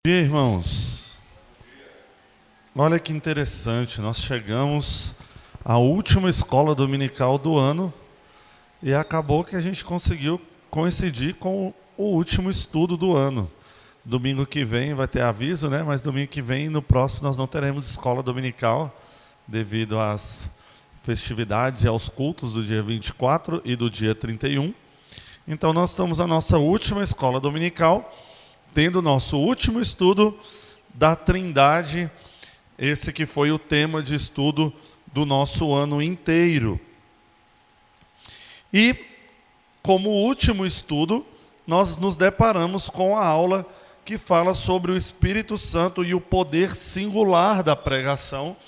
Bom dia, irmãos. Olha que interessante, nós chegamos à última escola dominical do ano e acabou que a gente conseguiu coincidir com o último estudo do ano. Domingo que vem vai ter aviso, né? Mas domingo que vem, no próximo, nós não teremos escola dominical devido às festividades e aos cultos do dia 24 e do dia 31. Então nós estamos na nossa última escola dominical, tendo o nosso último estudo da Trindade, esse que foi o tema de estudo do nosso ano inteiro. E, como último estudo, nós nos deparamos com a aula que fala sobre o Espírito Santo e o poder singular da pregação,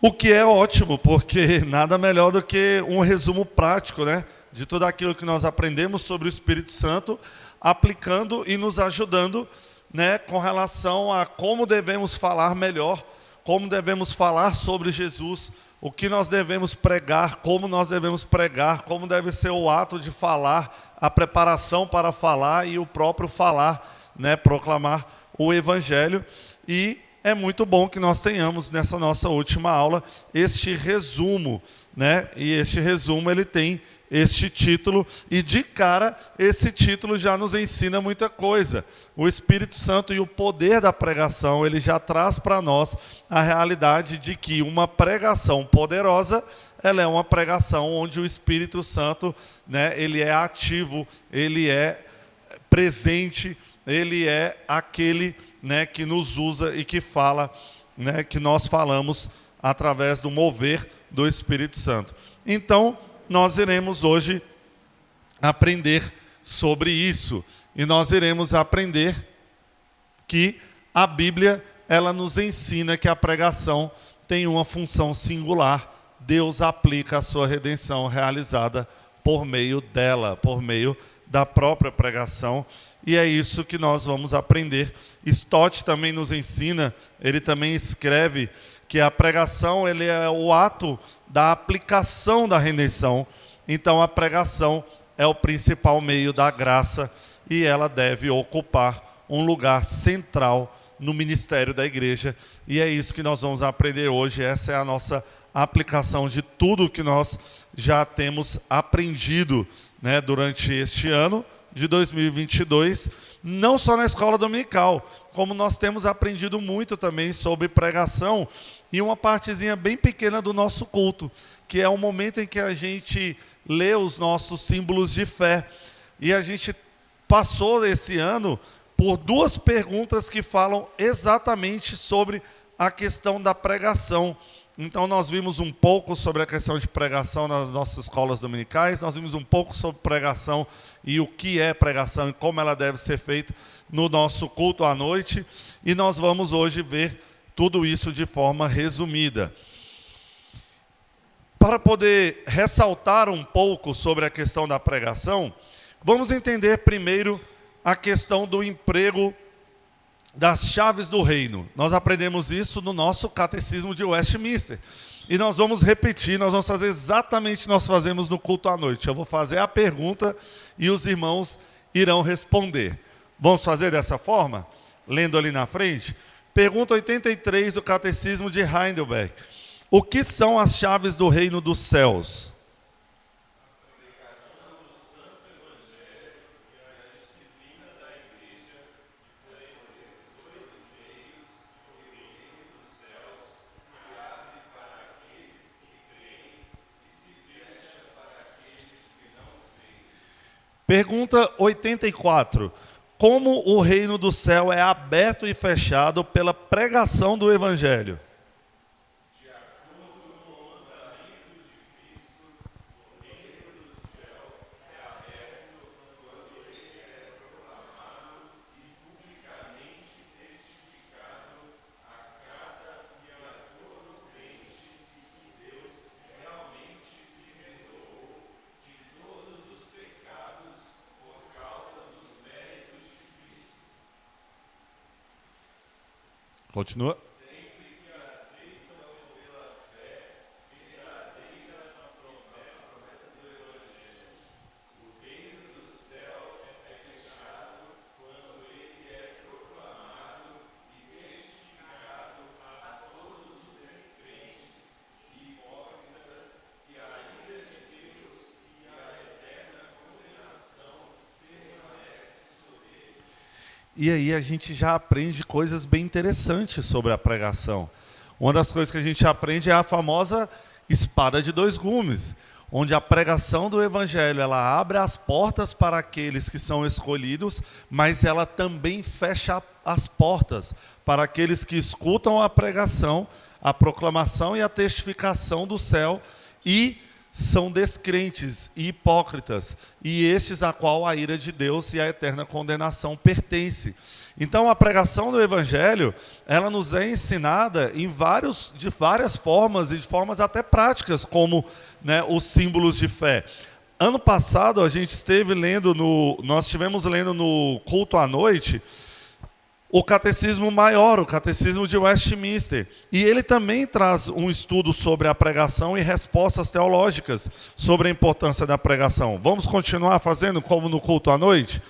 o que é ótimo, porque nada melhor do que um resumo prático, né, de tudo aquilo que nós aprendemos sobre o Espírito Santo, aplicando e nos ajudando, né, com relação a como devemos falar melhor, como devemos falar sobre Jesus, o que nós devemos pregar, como deve ser o ato de falar, a preparação para falar e o próprio falar, né, proclamar o Evangelho. E é muito bom que nós tenhamos nessa nossa última aula este resumo, né? E este resumo ele tem este título, e de cara, esse título já nos ensina muita coisa. O Espírito Santo e o poder da pregação, ele já traz para nós a realidade de que uma pregação poderosa, ela é uma pregação onde o Espírito Santo, né, ele é ativo, ele é presente, ele é aquele, né, que nos usa e que fala, né, que nós falamos através do mover do Espírito Santo. Então, nós iremos hoje aprender sobre isso. E nós iremos aprender que a Bíblia, ela nos ensina que a pregação tem uma função singular. Deus aplica a sua redenção realizada por meio dela, por meio da própria pregação. E é isso que nós vamos aprender. Stott também nos ensina, ele também escreve que a pregação ele é o ato da aplicação da redenção. Então a pregação é o principal meio da graça e ela deve ocupar um lugar central no ministério da igreja. E é isso que nós vamos aprender hoje. Essa é a nossa aplicação de tudo que nós já temos aprendido, né, durante este ano de 2022, não só na escola dominical, como nós temos aprendido muito também sobre pregação e uma partezinha bem pequena do nosso culto, que é o momento em que a gente lê os nossos símbolos de fé. E a gente passou esse ano por duas perguntas que falam exatamente sobre a questão da pregação. Então nós vimos um pouco sobre a questão de pregação nas nossas escolas dominicais, nós vimos um pouco sobre pregação e o que é pregação e como ela deve ser feita no nosso culto à noite, e nós vamos hoje ver tudo isso de forma resumida. Para poder ressaltar um pouco sobre a questão da pregação, vamos entender primeiro a questão do emprego das chaves do reino. Nós aprendemos isso no nosso catecismo de Westminster. E nós vamos repetir, nós vamos fazer exatamente o que nós fazemos no culto à noite. Eu vou fazer a pergunta e os irmãos irão responder. Vamos fazer dessa forma? Lendo ali na frente. Pergunta 83 do catecismo de Heidelberg. O que são as chaves do reino dos céus? Pergunta 84. Como o reino do céu é aberto e fechado pela pregação do Evangelho? De acordo com o mandamento de Cristo, o reino do céu é aberto quando ele é proclamado e publicamente testificado a cada e a todo crente que Deus realmente lhe perdoou de todos os pecados por causa dos méritos de Cristo. Continua. Sempre que aceitam pela fé verdadeira a promessa do Evangelho. O reino do céu é fechado quando ele é proclamado E aí a gente já aprende coisas bem interessantes sobre a pregação. Uma das coisas que a gente aprende é a famosa espada de dois gumes, onde a pregação do evangelho, ela abre as portas para aqueles que são escolhidos, mas ela também fecha as portas para aqueles que escutam a pregação, a proclamação e a testificação do céu e são descrentes e hipócritas, e estes a qual a ira de Deus e a eterna condenação pertence. Então a pregação do evangelho, ela nos é ensinada de várias formas, e de formas até práticas, como, né, os símbolos de fé. Ano passado a gente nós estivemos lendo no culto à noite, o Catecismo Maior, o Catecismo de Westminster. E ele também traz um estudo sobre a pregação e respostas teológicas sobre a importância da pregação. Vamos continuar fazendo como no culto à noite?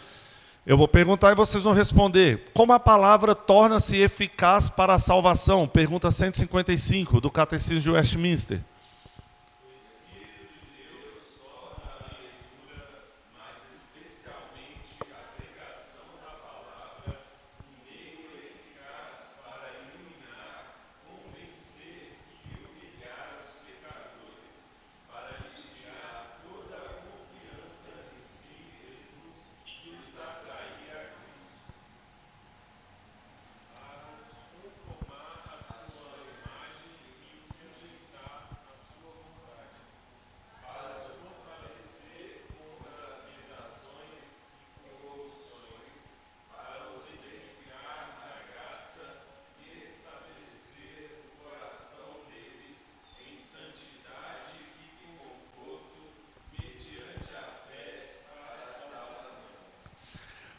Eu vou perguntar e vocês vão responder. Como a palavra torna-se eficaz para a salvação? Pergunta 155 do Catecismo de Westminster.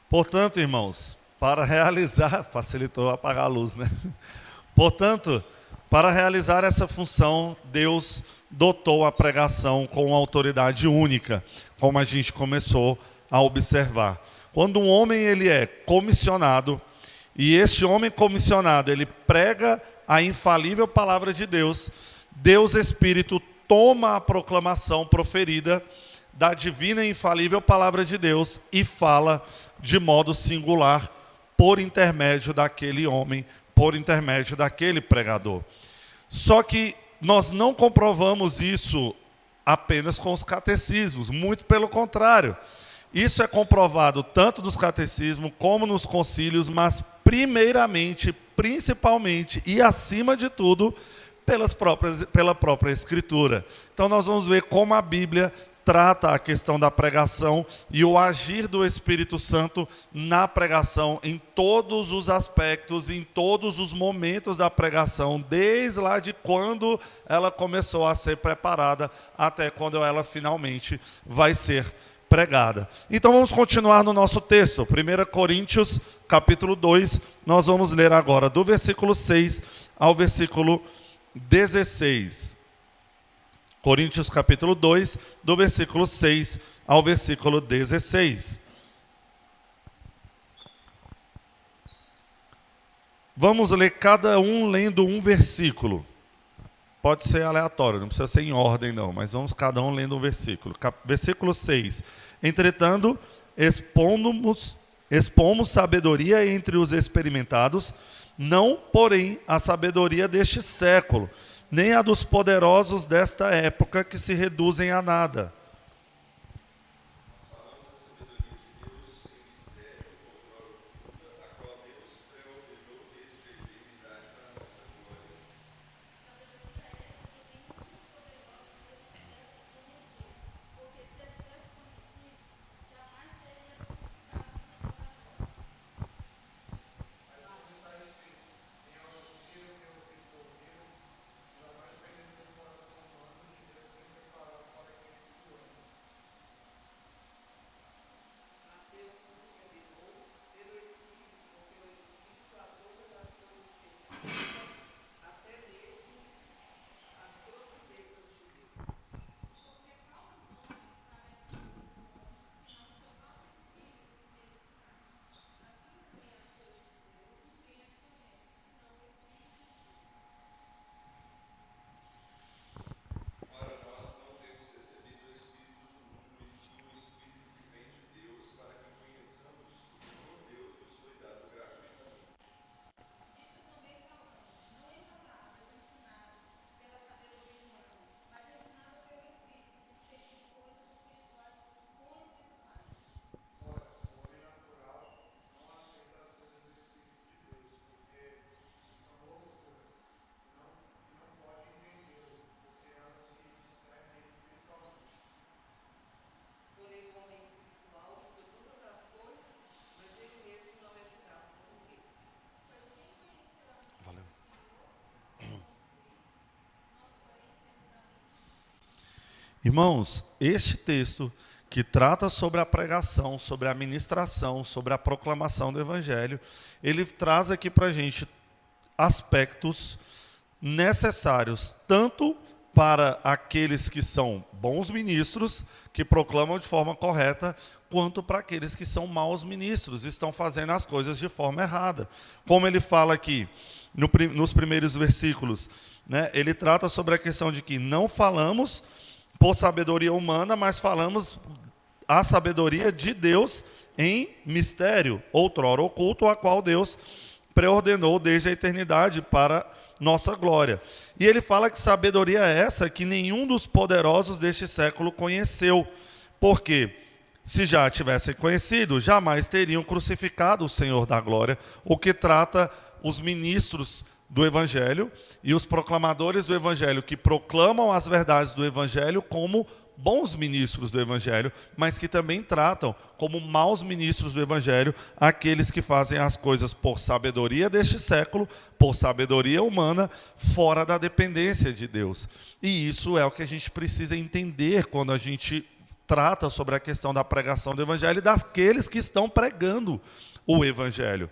Portanto, irmãos, para realizar, facilitou apagar a luz, né? Portanto, para realizar essa função, Deus dotou a pregação com autoridade única, como a gente começou a observar. Quando um homem ele é comissionado, e este homem comissionado, ele prega a infalível palavra de Deus, Deus Espírito toma a proclamação proferida da divina e infalível palavra de Deus e fala de modo singular por intermédio daquele homem, por intermédio daquele pregador. Só que nós não comprovamos isso apenas com os catecismos, muito pelo contrário. Isso é comprovado tanto nos catecismos como nos concílios, mas primeiramente, principalmente e acima de tudo, pela própria Escritura. Então nós vamos ver como a Bíblia trata a questão da pregação e o agir do Espírito Santo na pregação, em todos os aspectos, em todos os momentos da pregação, desde lá de quando ela começou a ser preparada até quando ela finalmente vai ser pregada. Então vamos continuar no nosso texto, 1 Coríntios, capítulo 2, nós vamos ler agora do versículo 6 ao versículo 16. Coríntios capítulo 2, do versículo 6 ao versículo 16. Vamos ler cada um lendo um versículo. Pode ser aleatório, não precisa ser em ordem não, mas vamos cada um lendo um versículo. Versículo 6. Entretanto, expomos sabedoria entre os experimentados, não, porém, a sabedoria deste século, nem a dos poderosos desta época que se reduzem a nada. Irmãos, este texto que trata sobre a pregação, sobre a ministração, sobre a proclamação do Evangelho, ele traz aqui para a gente aspectos necessários, tanto para aqueles que são bons ministros, que proclamam de forma correta, quanto para aqueles que são maus ministros, estão fazendo as coisas de forma errada. Como ele fala aqui, nos primeiros versículos, né, ele trata sobre a questão de que não falamos por sabedoria humana, mas falamos a sabedoria de Deus em mistério, outrora oculto, a qual Deus preordenou desde a eternidade para nossa glória. E ele fala que sabedoria é essa que nenhum dos poderosos deste século conheceu, porque se já tivessem conhecido, jamais teriam crucificado o Senhor da glória, o que trata os ministros do Evangelho e os proclamadores do Evangelho que proclamam as verdades do Evangelho como bons ministros do Evangelho, mas que também tratam como maus ministros do Evangelho aqueles que fazem as coisas por sabedoria deste século, por sabedoria humana, fora da dependência de Deus. E isso é o que a gente precisa entender quando a gente trata sobre a questão da pregação do Evangelho e daqueles que estão pregando o Evangelho.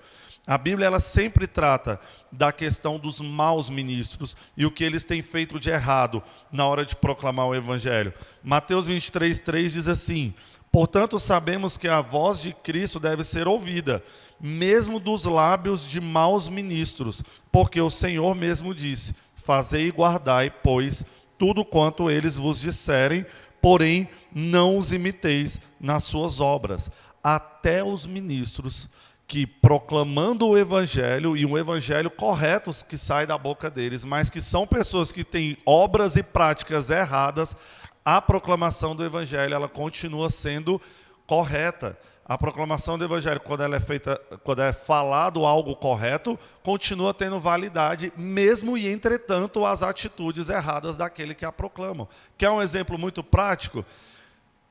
A Bíblia ela sempre trata da questão dos maus ministros e o que eles têm feito de errado na hora de proclamar o Evangelho. Mateus 23:3 diz assim: portanto sabemos que a voz de Cristo deve ser ouvida, mesmo dos lábios de maus ministros, porque o Senhor mesmo disse: fazei e guardai, pois, tudo quanto eles vos disserem, porém não os imiteis nas suas obras. Até os ministros que proclamando o Evangelho, e um Evangelho correto que sai da boca deles, mas que são pessoas que têm obras e práticas erradas, a proclamação do Evangelho ela continua sendo correta. A proclamação do Evangelho, quando ela é feita, quando é falado algo correto, continua tendo validade, mesmo e entretanto as atitudes erradas daquele que a proclamam. Quer um exemplo muito prático?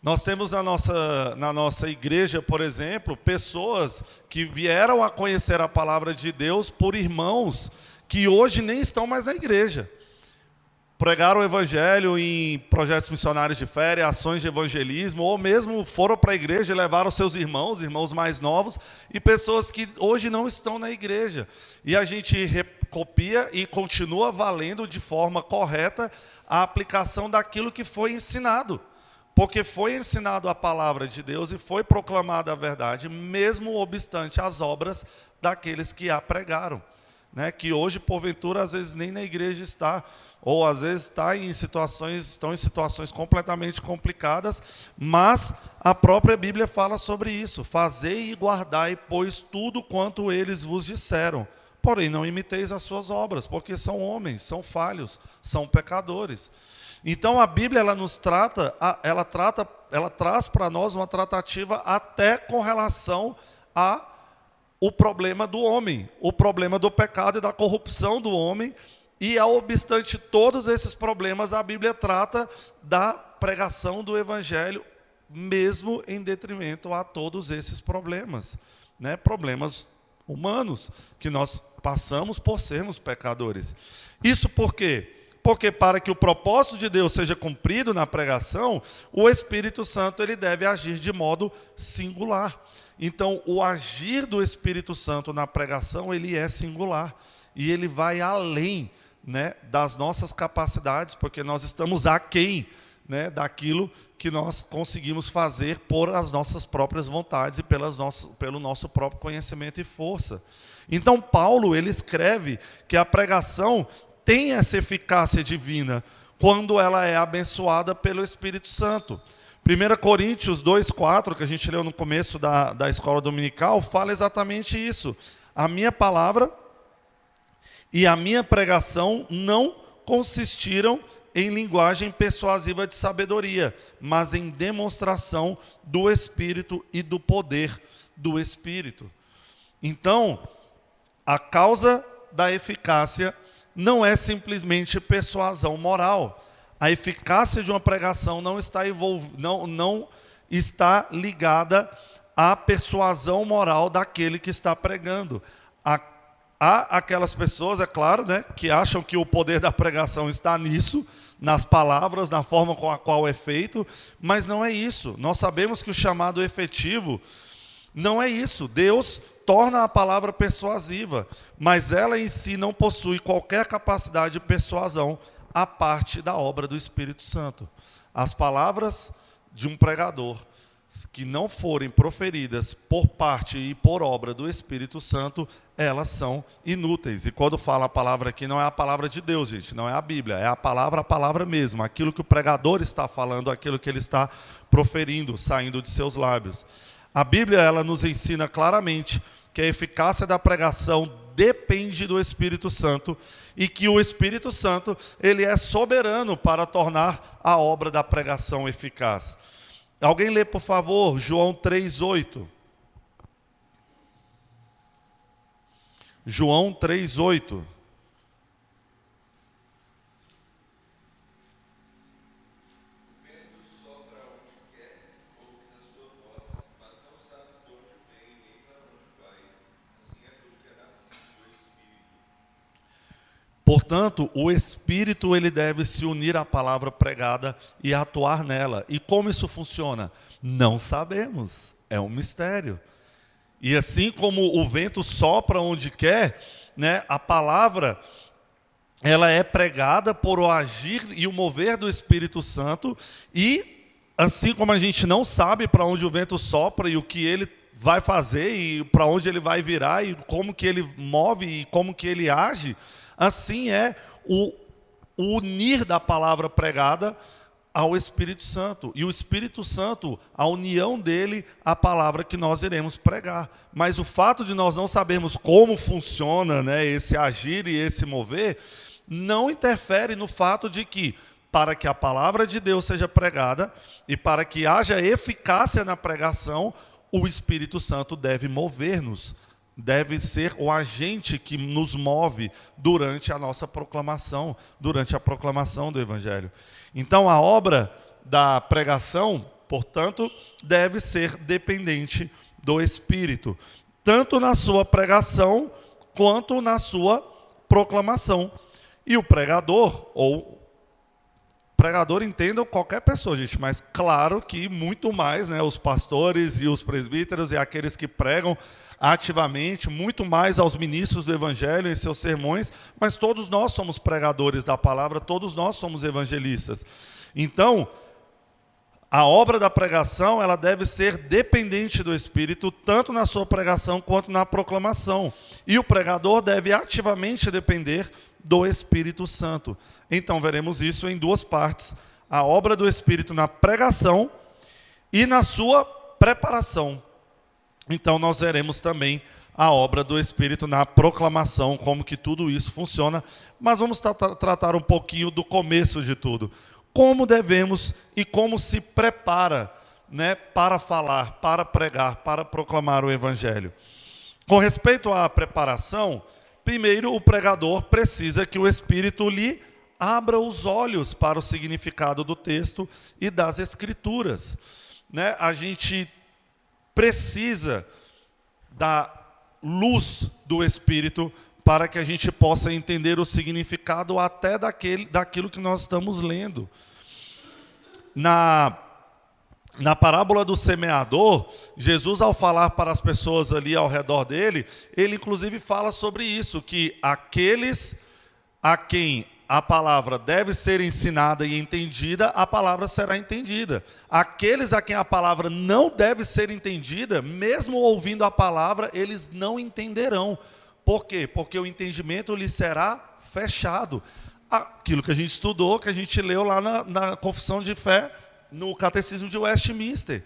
Nós temos na nossa igreja, por exemplo, pessoas que vieram a conhecer a palavra de Deus por irmãos que hoje nem estão mais na igreja. Pregaram o Evangelho em projetos missionários de férias, ações de evangelismo, ou mesmo foram para a igreja e levaram seus irmãos mais novos, e pessoas que hoje não estão na igreja. E a gente recopia e continua valendo de forma correta a aplicação daquilo que foi ensinado. Porque foi ensinado a palavra de Deus e foi proclamada a verdade, mesmo obstante as obras daqueles que a pregaram. Né? Que hoje, porventura, às vezes nem na igreja está, ou às vezes estão em situações completamente complicadas, mas a própria Bíblia fala sobre isso. Fazei e guardai, pois, tudo quanto eles vos disseram. Porém, não imiteis as suas obras, porque são homens, são falhos, são pecadores. Então a Bíblia ela traz para nós uma tratativa até com relação a o problema do homem, o problema do pecado e da corrupção do homem, e não obstante todos esses problemas, a Bíblia trata da pregação do Evangelho, mesmo em detrimento a todos esses problemas, né? Problemas humanos, que nós passamos por sermos pecadores. Isso por quê? Porque para que o propósito de Deus seja cumprido na pregação, o Espírito Santo ele deve agir de modo singular. Então, o agir do Espírito Santo na pregação, ele é singular. E ele vai além, né, das nossas capacidades, porque nós estamos aquém, né, daquilo que nós conseguimos fazer por as nossas próprias vontades e pelo nosso próprio conhecimento e força. Então, Paulo ele escreve que a pregação tem essa eficácia divina quando ela é abençoada pelo Espírito Santo. 1 Coríntios 2:4, que a gente leu no começo da escola dominical, fala exatamente isso. A minha palavra e a minha pregação não consistiram em linguagem persuasiva de sabedoria, mas em demonstração do Espírito e do poder do Espírito. Então, a causa da eficácia não é simplesmente persuasão moral. A eficácia de uma pregação não está ligada à persuasão moral daquele que está pregando. Há aquelas pessoas, é claro, né, que acham que o poder da pregação está nisso, nas palavras, na forma com a qual é feito, mas não é isso. Nós sabemos que o chamado efetivo não é isso. Deus torna a palavra persuasiva, mas ela em si não possui qualquer capacidade de persuasão à parte da obra do Espírito Santo. As palavras de um pregador que não forem proferidas por parte e por obra do Espírito Santo, elas são inúteis. E quando fala a palavra aqui, não é a palavra de Deus, gente, não é a Bíblia, é a palavra mesmo, aquilo que o pregador está falando, aquilo que ele está proferindo, saindo de seus lábios. A Bíblia, ela nos ensina claramente que a eficácia da pregação depende do Espírito Santo e que o Espírito Santo, ele é soberano para tornar a obra da pregação eficaz. Alguém lê, por favor, João 3:8. João 3:8. Portanto, o Espírito ele deve se unir à palavra pregada e atuar nela. E como isso funciona? Não sabemos. É um mistério. E assim como o vento sopra onde quer, né, a palavra ela é pregada por o agir e o mover do Espírito Santo. E assim como a gente não sabe para onde o vento sopra e o que ele vai fazer e para onde ele vai virar e como que ele move e como que ele age, assim é o unir da palavra pregada ao Espírito Santo. E o Espírito Santo, a união dele à palavra que nós iremos pregar. Mas o fato de nós não sabermos como funciona, né, esse agir e esse mover, não interfere no fato de que, para que a palavra de Deus seja pregada e para que haja eficácia na pregação, o Espírito Santo deve mover-nos. Deve ser o agente que nos move durante a nossa proclamação, durante a proclamação do Evangelho. Então, a obra da pregação, portanto, deve ser dependente do Espírito, tanto na sua pregação, quanto na sua proclamação. E o pregador, pregador entenda qualquer pessoa, gente, mas claro que muito mais, né, os pastores e os presbíteros e aqueles que pregam ativamente, muito mais aos ministros do Evangelho em seus sermões, mas todos nós somos pregadores da palavra, todos nós somos evangelistas. Então, a obra da pregação, ela deve ser dependente do Espírito, tanto na sua pregação quanto na proclamação. E o pregador deve ativamente depender do Espírito Santo. Então, veremos isso em duas partes. A obra do Espírito na pregação e na sua preparação. Então, nós veremos também a obra do Espírito na proclamação, como que tudo isso funciona. Mas vamos tratar um pouquinho do começo de tudo. Como devemos e como se prepara, né, para falar, para pregar, para proclamar o Evangelho. Com respeito à preparação, primeiro o pregador precisa que o Espírito lhe abra os olhos para o significado do texto e das Escrituras. Né? A gente precisa da luz do Espírito para que a gente possa entender o significado até daquilo que nós estamos lendo. Na parábola do semeador, Jesus, ao falar para as pessoas ali ao redor dele, ele inclusive fala sobre isso, que aqueles a quem a palavra deve ser ensinada e entendida, a palavra será entendida. Aqueles a quem a palavra não deve ser entendida, mesmo ouvindo a palavra, eles não entenderão. Por quê? Porque o entendimento lhe será fechado. Aquilo que a gente estudou, que a gente leu lá na Confissão de Fé, no Catecismo de Westminster.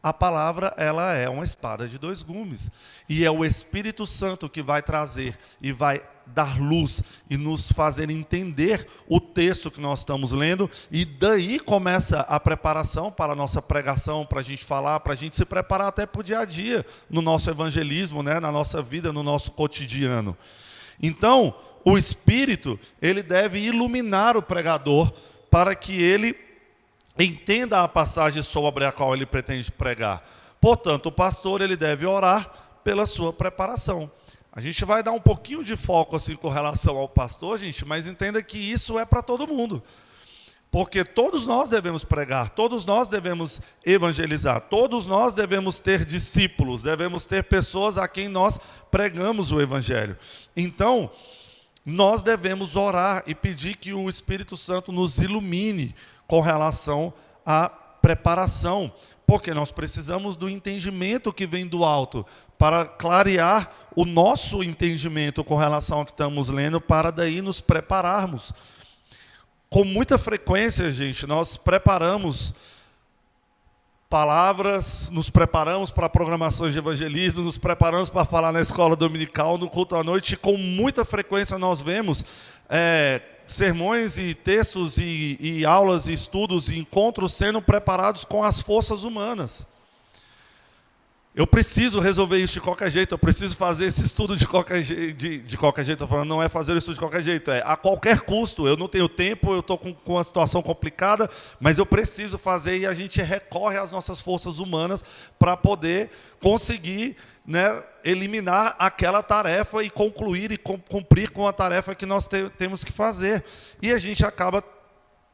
A palavra, ela é uma espada de dois gumes. E é o Espírito Santo que vai trazer e vai dar luz e nos fazer entender o texto que nós estamos lendo. E daí começa a preparação para a nossa pregação, para a gente falar, para a gente se preparar até para o dia a dia, no nosso evangelismo, né, na nossa vida, no nosso cotidiano. Então, o Espírito, ele deve iluminar o pregador para que ele entenda a passagem sobre a qual ele pretende pregar. Portanto, o pastor ele deve orar pela sua preparação. A gente vai dar um pouquinho de foco assim com relação ao pastor, gente, mas entenda que isso é para todo mundo. Porque todos nós devemos pregar, todos nós devemos evangelizar, todos nós devemos ter discípulos, devemos ter pessoas a quem nós pregamos o evangelho. Então, nós devemos orar e pedir que o Espírito Santo nos ilumine com relação à preparação, porque nós precisamos do entendimento que vem do alto, para clarear o nosso entendimento com relação ao que estamos lendo, para daí nos prepararmos. Com muita frequência, gente, nós preparamos palavras, nos preparamos para programações de evangelismo, nos preparamos para falar na escola dominical, no culto à noite, e com muita frequência nós vemos sermões e textos e aulas e estudos e encontros sendo preparados com as forças humanas. Eu preciso resolver isso de qualquer jeito, eu preciso fazer esse estudo de qualquer jeito, de qualquer jeito, estou falando, não é fazer o estudo de qualquer jeito, é a qualquer custo, eu não tenho tempo, eu estou com uma situação complicada, mas eu preciso fazer, e a gente recorre às nossas forças humanas para poder conseguir, né, eliminar aquela tarefa e concluir e cumprir com a tarefa que nós temos que fazer. E a gente acaba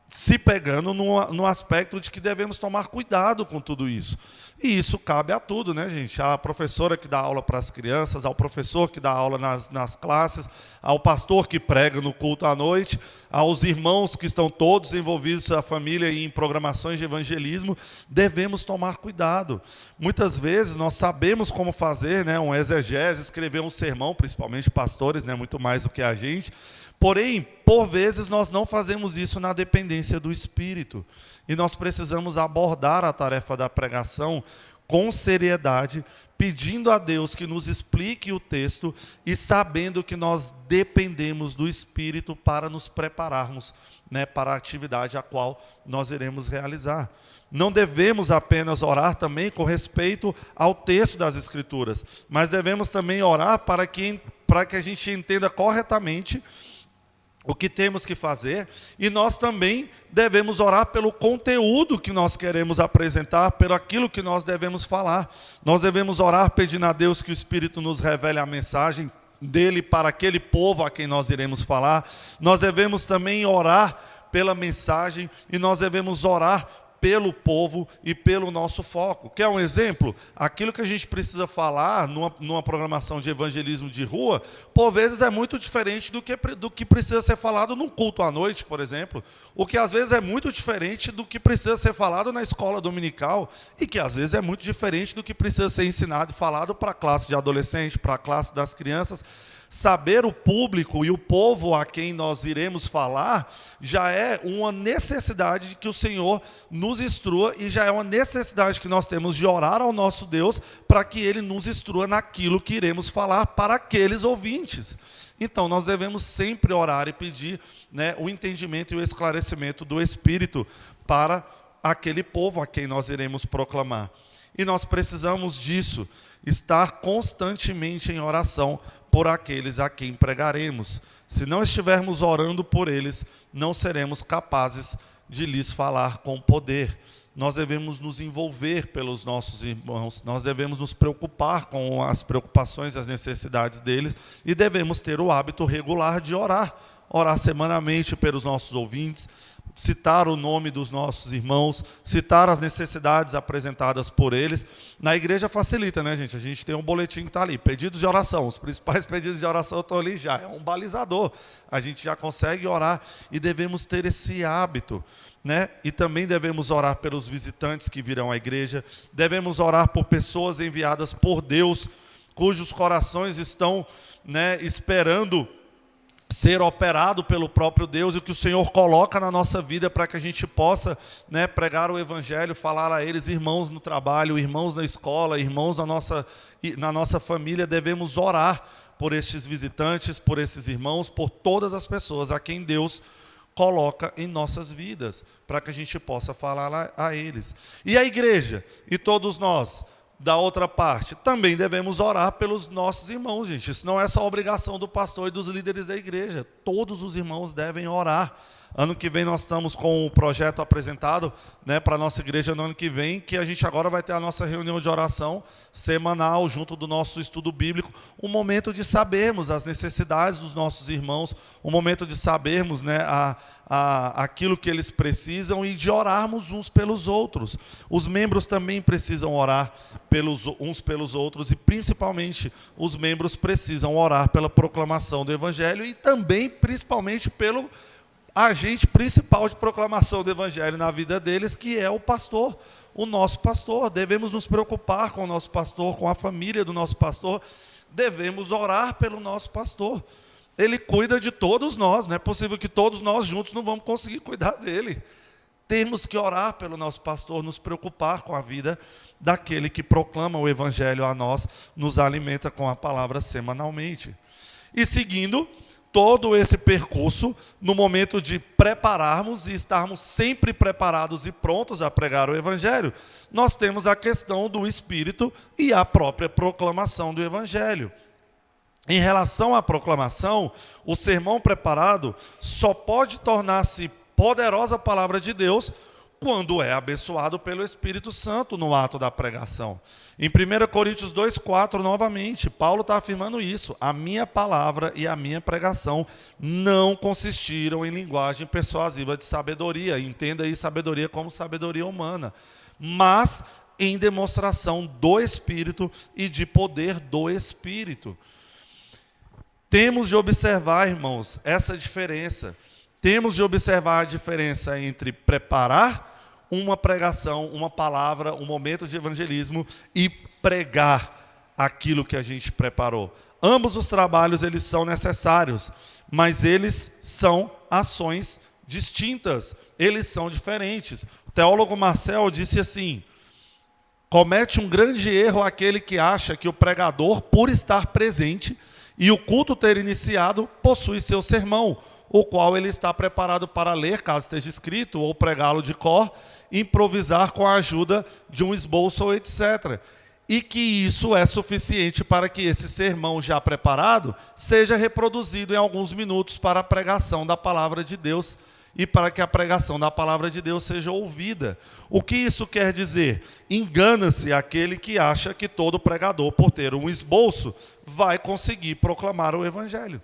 se pegando no aspecto de que devemos tomar cuidado com tudo isso. E isso cabe a tudo, né, gente? A professora que dá aula para as crianças, ao professor que dá aula nas classes, ao pastor que prega no culto à noite, aos irmãos que estão todos envolvidos, a família, em programações de evangelismo, devemos tomar cuidado. Muitas vezes nós sabemos como fazer, né, um exegese, escrever um sermão, principalmente pastores, né, muito mais do que a gente. Porém, por vezes, nós não fazemos isso na dependência do Espírito. E nós precisamos abordar a tarefa da pregação com seriedade, pedindo a Deus que nos explique o texto e sabendo que nós dependemos do Espírito para nos prepararmos, né, para a atividade a qual nós iremos realizar. Não devemos apenas orar também com respeito ao texto das Escrituras, mas devemos também orar para que a gente entenda corretamente o que temos que fazer, e nós também devemos orar pelo conteúdo que nós queremos apresentar, pelo aquilo que nós devemos falar. Nós devemos orar pedindo a Deus que o Espírito nos revele a mensagem dele para aquele povo a quem nós iremos falar. Nós devemos também orar pela mensagem, e nós devemos orar pelo povo e pelo nosso foco. Quer um exemplo? Aquilo que a gente precisa falar numa programação de evangelismo de rua, por vezes é muito diferente do que precisa ser falado num culto à noite, por exemplo. O que às vezes é muito diferente do que precisa ser falado na escola dominical, e que às vezes é muito diferente do que precisa ser ensinado e falado para a classe de adolescentes, para a classe das crianças. Saber o público e o povo a quem nós iremos falar já é uma necessidade de que o Senhor nos instrua, e já é uma necessidade que nós temos de orar ao nosso Deus para que Ele nos instrua naquilo que iremos falar para aqueles ouvintes. Então, nós devemos sempre orar e pedir, né, o entendimento e o esclarecimento do Espírito para aquele povo a quem nós iremos proclamar. E nós precisamos disso, estar constantemente em oração por aqueles a quem pregaremos. Se não estivermos orando por eles, não seremos capazes de lhes falar com poder. Nós devemos nos envolver pelos nossos irmãos, nós devemos nos preocupar com as preocupações e as necessidades deles, e devemos ter o hábito regular de orar semanalmente pelos nossos ouvintes, citar o nome dos nossos irmãos, citar as necessidades apresentadas por eles. Na igreja facilita, né, gente? A gente tem um boletim que está ali, pedidos de oração. Os principais pedidos de oração estão ali já, é um balizador. A gente já consegue orar, e devemos ter esse hábito, né? E também devemos orar pelos visitantes que virão à igreja, devemos orar por pessoas enviadas por Deus, cujos corações estão, né, esperando ser operado pelo próprio Deus, e o que o Senhor coloca na nossa vida para que a gente possa, né, pregar o Evangelho, falar a eles, irmãos no trabalho, irmãos na escola, irmãos na nossa família. Devemos orar por estes visitantes, por esses irmãos, por todas as pessoas a quem Deus coloca em nossas vidas, para que a gente possa falar a eles. E a igreja, e todos nós, da outra parte, também devemos orar pelos nossos irmãos, gente. Isso não é só obrigação do pastor e dos líderes da igreja. Todos os irmãos devem orar Ano que vem nós estamos com o projeto apresentado, né, para a nossa igreja no ano que vem, que a gente agora vai ter a nossa reunião de oração semanal, junto do nosso estudo bíblico, um momento de sabermos as necessidades dos nossos irmãos, um momento de sabermos, né, aquilo que eles precisam e de orarmos uns pelos outros. Os membros também precisam orar uns pelos outros e principalmente os membros precisam orar pela proclamação do Evangelho e também, principalmente, pelo agente principal de proclamação do Evangelho na vida deles, que é o pastor, o nosso pastor. Devemos nos preocupar com o nosso pastor, com a família do nosso pastor, devemos orar pelo nosso pastor. Ele cuida de todos nós, não é possível que todos nós juntos não vamos conseguir cuidar dele. Temos que orar pelo nosso pastor, nos preocupar com a vida daquele que proclama o Evangelho a nós, nos alimenta com a palavra semanalmente. E seguindo todo esse percurso, no momento de prepararmos e estarmos sempre preparados e prontos a pregar o Evangelho, nós temos a questão do Espírito e a própria proclamação do Evangelho. Em relação à proclamação, o sermão preparado só pode tornar-se poderosa palavra de Deus quando é abençoado pelo Espírito Santo no ato da pregação. Em 1 Coríntios 2,4, novamente, Paulo está afirmando isso. A minha palavra e a minha pregação não consistiram em linguagem persuasiva de sabedoria. Entenda aí sabedoria como sabedoria humana. Mas em demonstração do Espírito e de poder do Espírito. Temos de observar, irmãos, essa diferença. Temos de observar a diferença entre preparar uma pregação, uma palavra, um momento de evangelismo e pregar aquilo que a gente preparou. Ambos os trabalhos, eles são necessários, mas eles são ações distintas, eles são diferentes. O teólogo Marcel disse assim: comete um grande erro aquele que acha que o pregador, por estar presente e o culto ter iniciado, possui seu sermão, o qual ele está preparado para ler, caso esteja escrito, ou pregá-lo de cor, improvisar com a ajuda de um esboço, etc. E que isso é suficiente para que esse sermão já preparado seja reproduzido em alguns minutos para a pregação da palavra de Deus e para que a pregação da palavra de Deus seja ouvida. O que isso quer dizer? Engana-se aquele que acha que todo pregador, por ter um esboço, vai conseguir proclamar o Evangelho.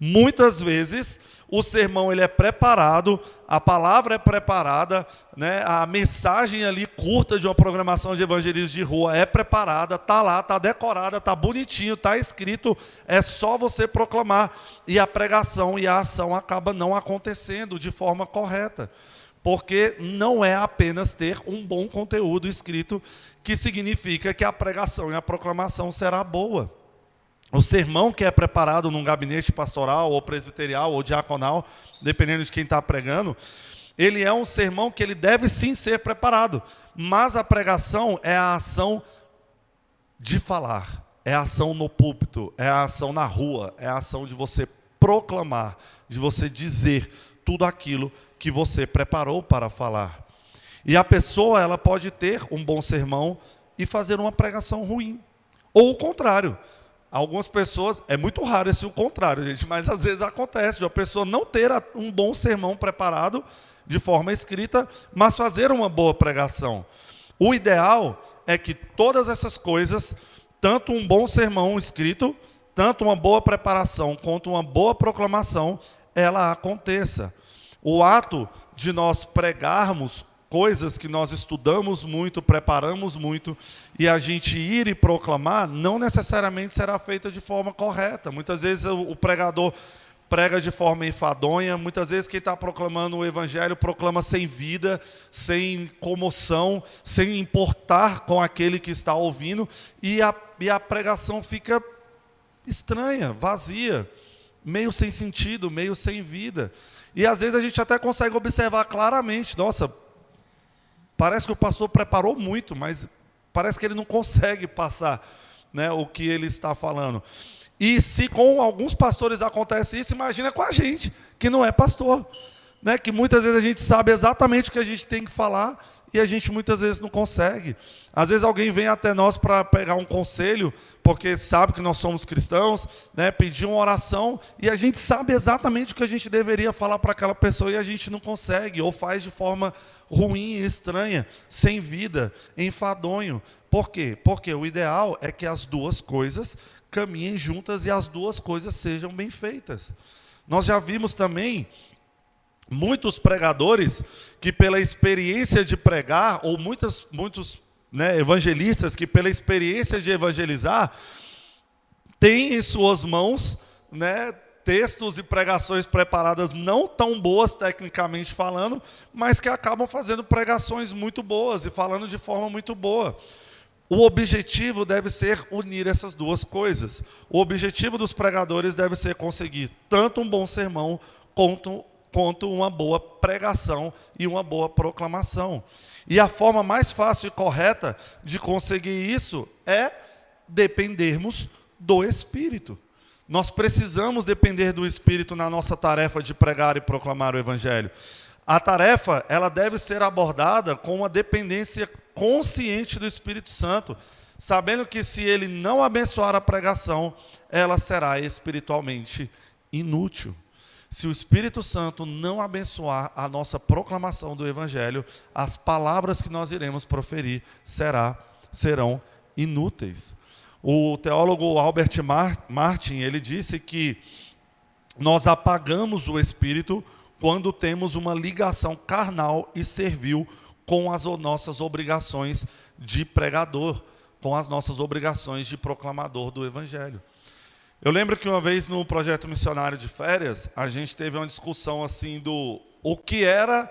Muitas vezes o sermão ele é preparado, a palavra é preparada, né? A mensagem ali curta de uma programação de evangelismo de rua é preparada, está lá, está decorada, está bonitinho, está escrito, é só você proclamar. E a pregação e a ação acaba não acontecendo de forma correta. Porque não é apenas ter um bom conteúdo escrito que significa que a pregação e a proclamação será boa. O sermão que é preparado num gabinete pastoral, ou presbiterial, ou diaconal, dependendo de quem está pregando, ele é um sermão que ele deve sim ser preparado. Mas a pregação é a ação de falar, é a ação no púlpito, é a ação na rua, é a ação de você proclamar, de você dizer tudo aquilo que você preparou para falar. E a pessoa, ela pode ter um bom sermão e fazer uma pregação ruim. Ou o contrário. Algumas pessoas, é muito raro esse o contrário, gente, mas às vezes acontece de uma pessoa não ter um bom sermão preparado de forma escrita, mas fazer uma boa pregação. O ideal é que todas essas coisas, tanto um bom sermão escrito, tanto uma boa preparação, quanto uma boa proclamação, ela aconteça. O ato de nós pregarmos coisas que nós estudamos muito, preparamos muito, e a gente ir e proclamar, não necessariamente será feita de forma correta. Muitas vezes o pregador prega de forma enfadonha, muitas vezes quem está proclamando o Evangelho proclama sem vida, sem comoção, sem importar com aquele que está ouvindo, e a pregação fica estranha, vazia, meio sem sentido, meio sem vida. E às vezes a gente até consegue observar claramente, nossa, parece que o pastor preparou muito, mas parece que ele não consegue passar, né, o que ele está falando. E se com alguns pastores acontece isso, imagina com a gente, que não é pastor. né, que muitas vezes a gente sabe exatamente o que a gente tem que falar e a gente muitas vezes não consegue. Às vezes alguém vem até nós para pegar um conselho, porque sabe que nós somos cristãos, né, pedir uma oração, e a gente sabe exatamente o que a gente deveria falar para aquela pessoa e a gente não consegue, ou faz de forma ruim e estranha, sem vida, enfadonho. Por quê? Porque o ideal é que as duas coisas caminhem juntas e as duas coisas sejam bem feitas. Nós já vimos também muitos pregadores que pela experiência de pregar, ou muitos né, evangelistas que pela experiência de evangelizar, têm em suas mãos, né, textos e pregações preparadas não tão boas tecnicamente falando, mas que acabam fazendo pregações muito boas e falando de forma muito boa. O objetivo deve ser unir essas duas coisas. O objetivo dos pregadores deve ser conseguir tanto um bom sermão quanto uma boa pregação e uma boa proclamação. E a forma mais fácil e correta de conseguir isso é dependermos do Espírito. Nós precisamos depender do Espírito na nossa tarefa de pregar e proclamar o Evangelho. A tarefa, ela deve ser abordada com uma dependência consciente do Espírito Santo, sabendo que se ele não abençoar a pregação, ela será espiritualmente inútil. Se o Espírito Santo não abençoar a nossa proclamação do Evangelho, as palavras que nós iremos proferir serão inúteis. O teólogo Albert Martin, ele disse que nós apagamos o Espírito quando temos uma ligação carnal e servil com as nossas obrigações de pregador, com as nossas obrigações de proclamador do Evangelho. Eu lembro que uma vez no projeto missionário de férias, a gente teve uma discussão assim do o que era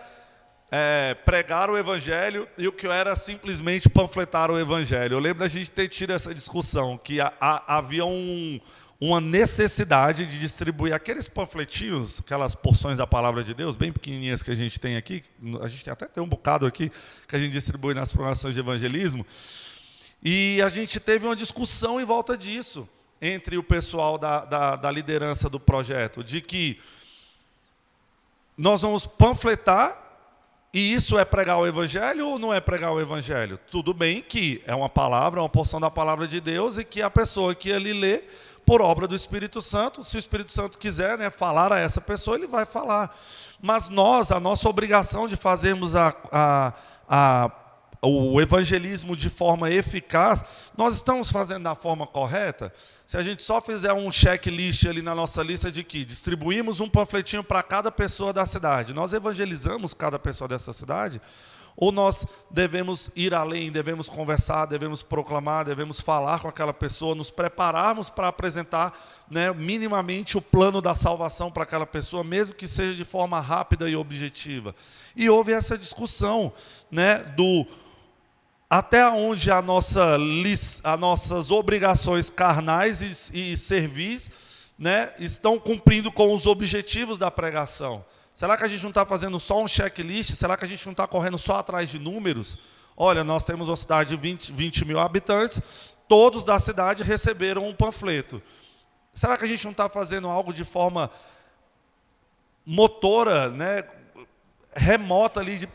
pregar o Evangelho e o que era simplesmente panfletar o Evangelho. Eu lembro da gente ter tido essa discussão, que havia uma necessidade de distribuir aqueles panfletinhos, aquelas porções da palavra de Deus, bem pequenininhas que a gente tem aqui, a gente até tem um bocado aqui, que a gente distribui nas programações de evangelismo, e a gente teve uma discussão em volta disso, entre o pessoal da liderança do projeto, de que nós vamos panfletar, e isso é pregar o Evangelho ou não é pregar o Evangelho? Tudo bem que é uma palavra, uma porção da palavra de Deus, e que a pessoa que ali lê, por obra do Espírito Santo, se o Espírito Santo quiser, né, falar a essa pessoa, ele vai falar. Mas a nossa obrigação de fazermos o evangelismo de forma eficaz, nós estamos fazendo da forma correta? Se a gente só fizer um checklist ali na nossa lista de que distribuímos um panfletinho para cada pessoa da cidade, nós evangelizamos cada pessoa dessa cidade? Ou nós devemos ir além, devemos conversar, devemos proclamar, devemos falar com aquela pessoa, nos prepararmos para apresentar, né, minimamente o plano da salvação para aquela pessoa, mesmo que seja de forma rápida e objetiva. E houve essa discussão, né, até onde as nossas obrigações carnais e servis, né, estão cumprindo com os objetivos da pregação. Será que a gente não está fazendo só um checklist? Será que a gente não está correndo só atrás de números? Olha, nós temos uma cidade de 20 mil habitantes, todos da cidade receberam um panfleto. Será que a gente não está fazendo algo de forma motora, né, remota ali, de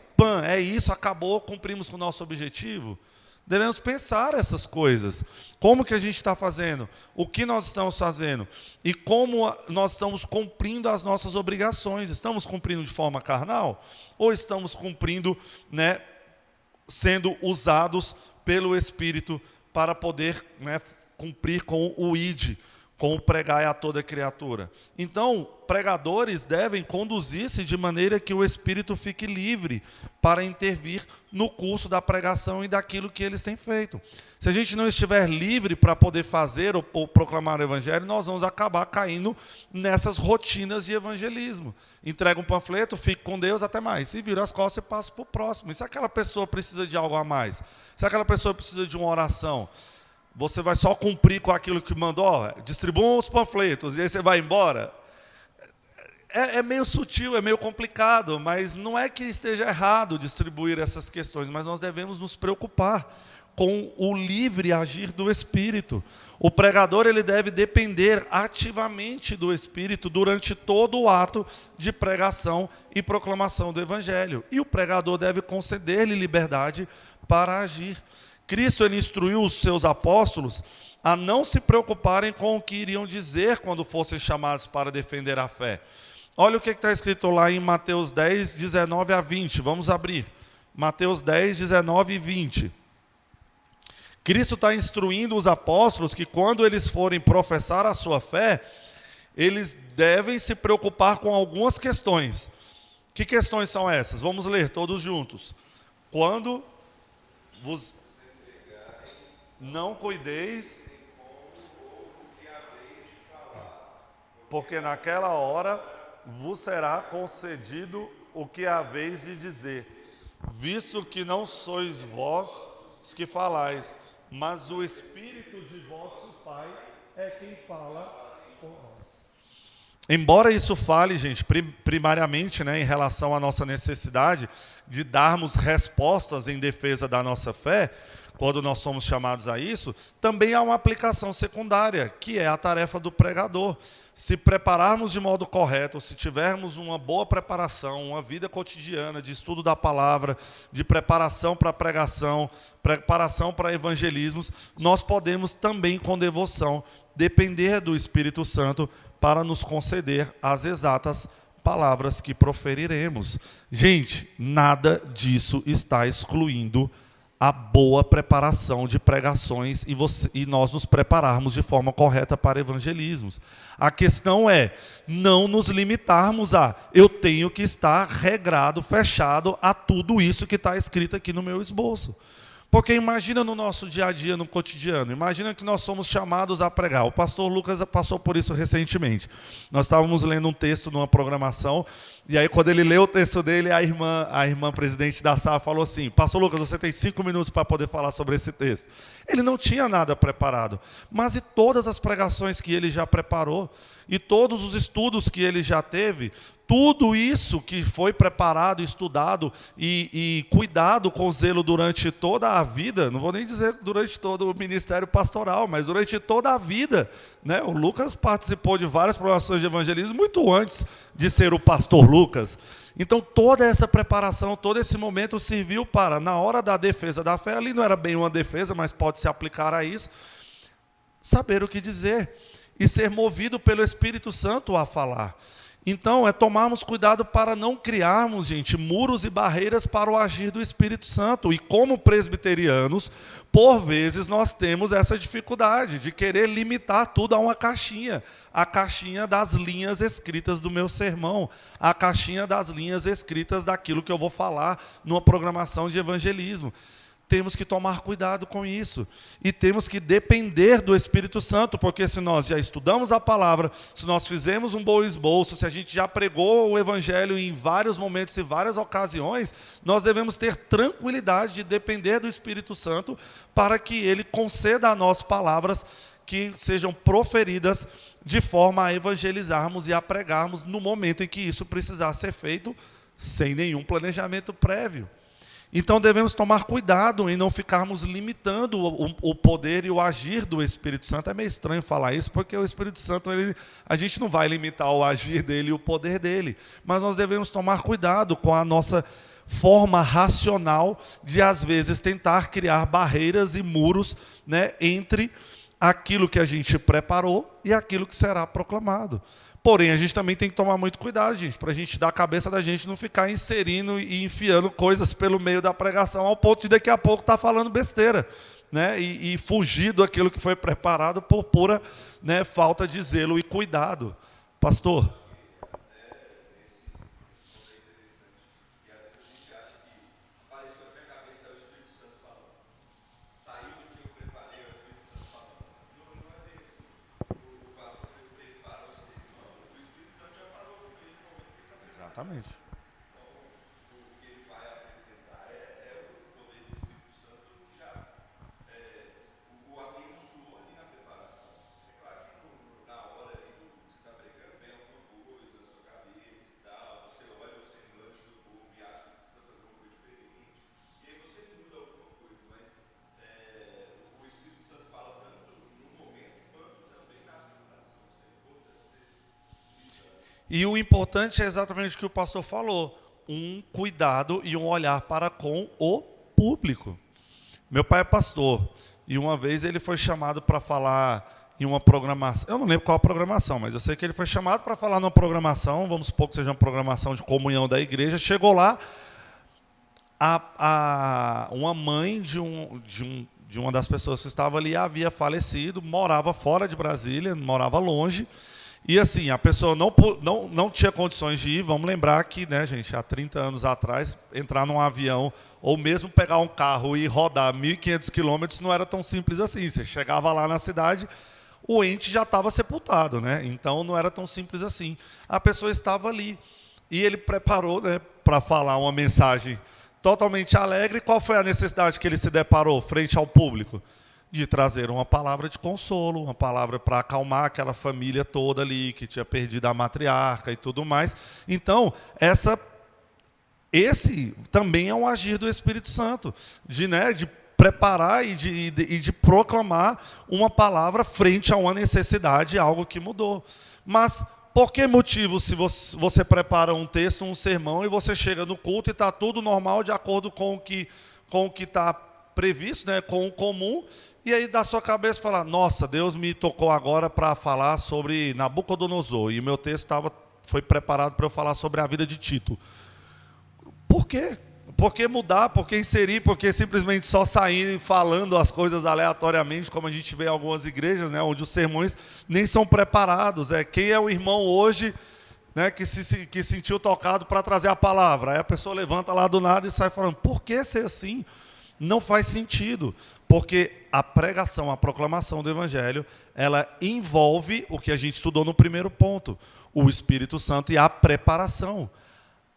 é isso, acabou, cumprimos com o nosso objetivo? Devemos pensar essas coisas. Como que a gente está fazendo? O que nós estamos fazendo? E como nós estamos cumprindo as nossas obrigações? Estamos cumprindo de forma carnal? Ou estamos cumprindo, né, sendo usados pelo Espírito para poder, né, cumprir com o ID, com o pregai a toda criatura? Então, pregadores devem conduzir-se de maneira que o Espírito fique livre para intervir no curso da pregação e daquilo que eles têm feito. Se a gente não estiver livre para poder fazer ou proclamar o Evangelho, nós vamos acabar caindo nessas rotinas de evangelismo. Entrega um panfleto, fique com Deus, até mais. E vira as costas e passa para o próximo. E se aquela pessoa precisa de algo a mais? Se aquela pessoa precisa de uma oração? Você vai só cumprir com aquilo que mandou? Distribuam os panfletos e aí você vai embora? É meio sutil, é meio complicado, mas não é que esteja errado distribuir essas questões, mas nós devemos nos preocupar com o livre agir do Espírito. O pregador ele deve depender ativamente do Espírito durante todo o ato de pregação e proclamação do Evangelho. E o pregador deve conceder-lhe liberdade para agir. Cristo ele instruiu os seus apóstolos a não se preocuparem com o que iriam dizer quando fossem chamados para defender a fé. Olha o que está escrito lá em Mateus 10, 19 a 20. Vamos abrir. Mateus 10, 19 e 20. Cristo está instruindo os apóstolos que quando eles forem professar a sua fé, eles devem se preocupar com algumas questões. Que questões são essas? Vamos ler todos juntos. Quando vos não cuideis, porque naquela hora vos será concedido o que haveis de dizer, visto que não sois vós os que falais, mas o Espírito de vosso Pai é quem fala por nós. Embora isso fale, gente, primariamente, né, em relação à nossa necessidade de darmos respostas em defesa da nossa fé, quando nós somos chamados a isso, também há uma aplicação secundária, que é a tarefa do pregador. Se prepararmos de modo correto, se tivermos uma boa preparação, uma vida cotidiana de estudo da palavra, de preparação para a pregação, preparação para evangelismos, nós podemos também, com devoção, depender do Espírito Santo para nos conceder as exatas palavras que proferiremos. Gente, nada disso está excluindo a boa preparação de pregações e nós nos prepararmos de forma correta para evangelismos. A questão é não nos limitarmos a eu tenho que estar regrado, fechado a tudo isso que está escrito aqui no meu esboço. Porque imagina no nosso dia a dia, no cotidiano, imagina que nós somos chamados a pregar. O pastor Lucas passou por isso recentemente. Nós estávamos lendo um texto numa programação, e aí quando ele leu o texto dele, a irmã presidente da sala falou assim: pastor Lucas, você tem 5 minutos para poder falar sobre esse texto. Ele não tinha nada preparado, mas e todas as pregações que ele já preparou, e todos os estudos que ele já teve, tudo isso que foi preparado, estudado e cuidado com zelo durante toda a vida, não vou nem dizer durante todo o ministério pastoral, mas durante toda a vida, né? O Lucas participou de várias programações de evangelismo muito antes de ser o pastor Lucas. Então toda essa preparação, todo esse momento serviu para, na hora da defesa da fé, ali não era bem uma defesa, mas pode se aplicar a isso, saber o que dizer e ser movido pelo Espírito Santo a falar. Então, é tomarmos cuidado para não criarmos, gente, muros e barreiras para o agir do Espírito Santo. E como presbiterianos, por vezes nós temos essa dificuldade de querer limitar tudo a uma caixinha. A caixinha das linhas escritas do meu sermão. A caixinha das linhas escritas daquilo que eu vou falar numa programação de evangelismo. Temos que tomar cuidado com isso. E temos que depender do Espírito Santo, porque se nós já estudamos a palavra, se nós fizemos um bom esboço, se a gente já pregou o Evangelho em vários momentos e várias ocasiões, nós devemos ter tranquilidade de depender do Espírito Santo para que Ele conceda a nós palavras que sejam proferidas de forma a evangelizarmos e a pregarmos no momento em que isso precisar ser feito, sem nenhum planejamento prévio. Então devemos tomar cuidado em não ficarmos limitando o poder e o agir do Espírito Santo. É meio estranho falar isso, porque o Espírito Santo, a gente não vai limitar o agir dele e o poder dele. Mas nós devemos tomar cuidado com a nossa forma racional de, às vezes, tentar criar barreiras e muros, né, entre aquilo que a gente preparou e aquilo que será proclamado. Porém, a gente também tem que tomar muito cuidado, gente, para a gente dar a cabeça da gente não ficar inserindo e enfiando coisas pelo meio da pregação, ao ponto de daqui a pouco estar falando besteira, né? E fugir daquilo que foi preparado por pura, né, falta de zelo e cuidado. Pastor? Exatamente. E o importante é exatamente o que o pastor falou, um cuidado e um olhar para com o público. Meu pai é pastor, e uma vez ele foi chamado para falar em uma programação, eu não lembro qual a programação, mas eu sei que ele foi chamado para falar numa programação, vamos supor que seja uma programação de comunhão da igreja. Chegou lá, uma mãe de uma das pessoas que estava ali havia falecido, morava fora de Brasília, morava longe, e assim, a pessoa não tinha condições de ir. Vamos lembrar que, né, gente, há 30 anos atrás, entrar num avião, ou mesmo pegar um carro e rodar 1.500 quilômetros não era tão simples assim. Você chegava lá na cidade, o ente já estava sepultado, né? Então não era tão simples assim. A pessoa estava ali, e ele preparou, né, para falar uma mensagem totalmente alegre. Qual foi a necessidade que ele se deparou frente ao público? De trazer uma palavra de consolo, uma palavra para acalmar aquela família toda ali, que tinha perdido a matriarca e tudo mais. Então, esse também é um agir do Espírito Santo, de preparar e de proclamar uma palavra frente a uma necessidade, algo que mudou. Mas por que motivo, se você prepara um texto, um sermão, e você chega no culto e está tudo normal, de acordo com o que está previsto, né, com o comum, e aí da sua cabeça fala: nossa, Deus me tocou agora para falar sobre Nabucodonosor, e o meu texto foi preparado para eu falar sobre a vida de Tito. Por quê? Por que mudar? Por que inserir? Por que simplesmente só sair falando as coisas aleatoriamente, como a gente vê em algumas igrejas, né, onde os sermões nem são preparados? Quem é o irmão hoje, né, que sentiu tocado para trazer a palavra? Aí a pessoa levanta lá do nada e sai falando. Por que ser assim? Não faz sentido, porque a pregação, a proclamação do Evangelho, ela envolve o que a gente estudou no primeiro ponto, o Espírito Santo e a preparação.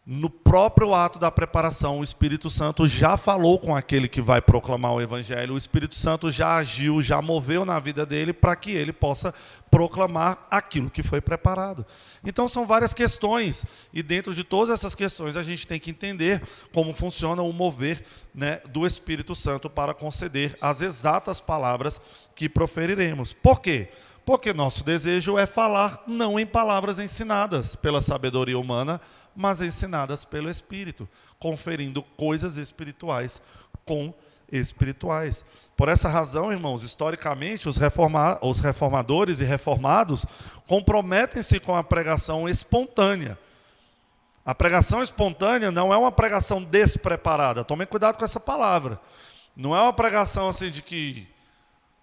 No próprio ato da preparação, o Espírito Santo já falou com aquele que vai proclamar o Evangelho, o Espírito Santo já agiu, já moveu na vida dele para que ele possa proclamar aquilo que foi preparado. Então são várias questões, e dentro de todas essas questões a gente tem que entender como funciona o mover, né, do Espírito Santo para conceder as exatas palavras que proferiremos. Por quê? Porque nosso desejo é falar não em palavras ensinadas pela sabedoria humana, mas ensinadas pelo Espírito, conferindo coisas espirituais com espirituais. Por essa razão, irmãos, historicamente, os reformadores e reformados comprometem-se com a pregação espontânea. A pregação espontânea não é uma pregação despreparada. Tomem cuidado com essa palavra. Não é uma pregação assim de que,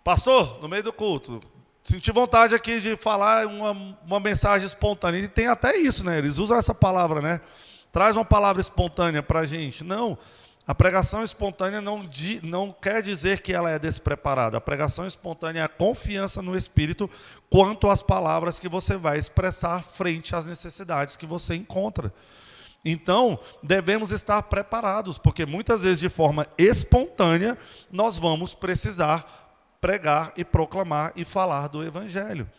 pastor, no meio do culto, senti vontade aqui de falar uma mensagem espontânea. E tem até isso, né? Eles usam essa palavra, né? Traz uma palavra espontânea para a gente. Não, a pregação espontânea não quer dizer que ela é despreparada. A pregação espontânea é a confiança no Espírito quanto às palavras que você vai expressar frente às necessidades que você encontra. Então, devemos estar preparados, porque muitas vezes, de forma espontânea, nós vamos precisar pregar e proclamar e falar do Evangelho.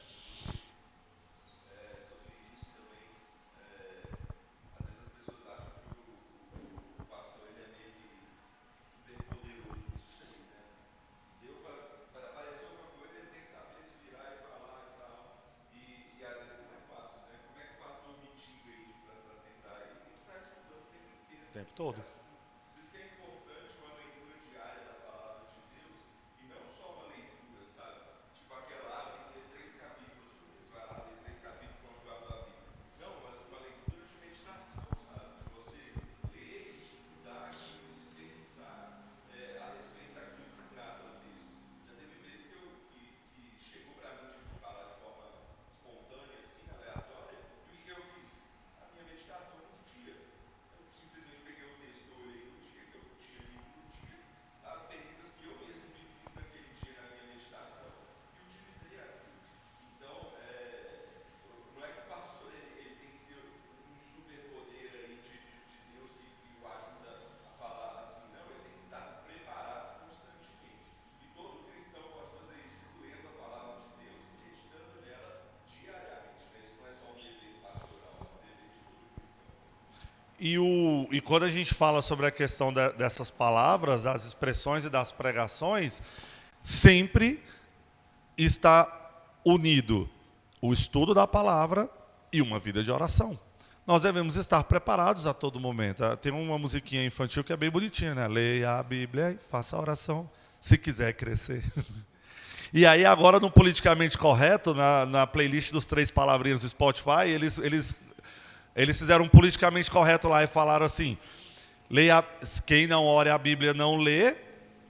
O tempo todo. E quando a gente fala sobre a questão dessas palavras, das expressões e das pregações, sempre está unido o estudo da palavra e uma vida de oração. Nós devemos estar preparados a todo momento. Tem uma musiquinha infantil que é bem bonitinha, né? Leia a Bíblia e faça a oração, se quiser crescer. E aí agora no Politicamente Correto, na playlist dos 3 palavrinhas do Spotify, eles fizeram um politicamente correto lá e falaram assim, quem não ore a Bíblia não lê,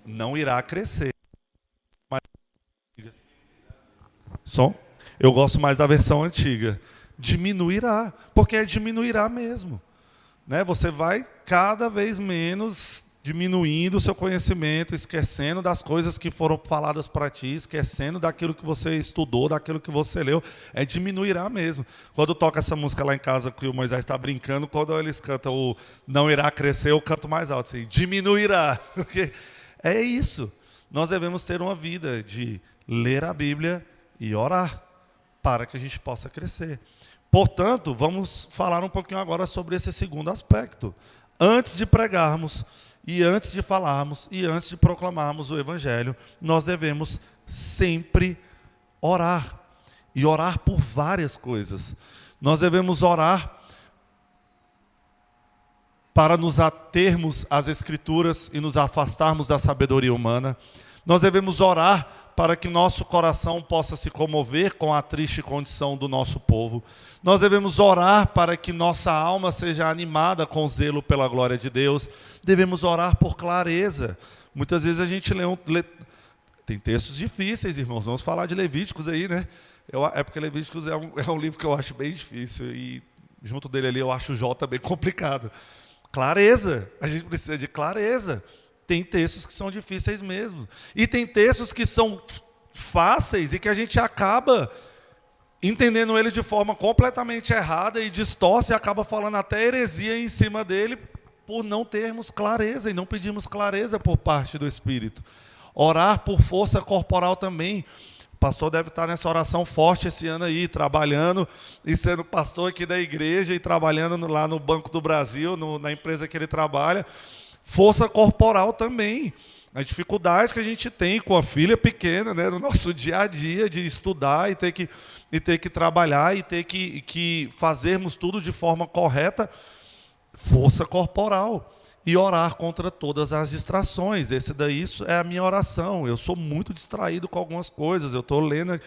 não irá crescer. Mas, som? Eu gosto mais da versão antiga. Diminuirá, porque diminuirá mesmo. Né? Você vai cada vez menos diminuindo o seu conhecimento, esquecendo das coisas que foram faladas para ti, esquecendo daquilo que você estudou, daquilo que você leu, diminuirá mesmo. Quando toca essa música lá em casa, que o Moisés está brincando, quando eles cantam o não irá crescer, eu canto mais alto, assim, diminuirá. Porque é isso. Nós devemos ter uma vida de ler a Bíblia e orar, para que a gente possa crescer. Portanto, vamos falar um pouquinho agora sobre esse segundo aspecto. Antes de pregarmos, e antes de falarmos, e antes de proclamarmos o Evangelho, nós devemos sempre orar. E orar por várias coisas. Nós devemos orar para nos atermos às Escrituras e nos afastarmos da sabedoria humana. Nós devemos orar para que nosso coração possa se comover com a triste condição do nosso povo. Nós devemos orar para que nossa alma seja animada com zelo pela glória de Deus. Devemos orar por clareza. Muitas vezes a gente tem textos difíceis, irmãos. Vamos falar de Levíticos aí, né? É porque Levíticos é um livro que eu acho bem difícil. E junto dele ali eu acho o Jó também complicado. Clareza. A gente precisa de clareza. Tem textos que são difíceis mesmo. E tem textos que são fáceis e que a gente acaba entendendo ele de forma completamente errada e distorce e acaba falando até heresia em cima dele por não termos clareza e não pedirmos clareza por parte do Espírito. Orar por força corporal também. O pastor deve estar nessa oração forte esse ano aí, trabalhando e sendo pastor aqui da igreja e trabalhando lá no Banco do Brasil, na empresa que ele trabalha. Força corporal também. A dificuldade que a gente tem com a filha pequena, né, no nosso dia a dia, de estudar e ter que trabalhar e ter que fazermos tudo de forma correta. Força corporal. E orar contra todas as distrações. Isso é a minha oração. Eu sou muito distraído com algumas coisas. Eu estou lendo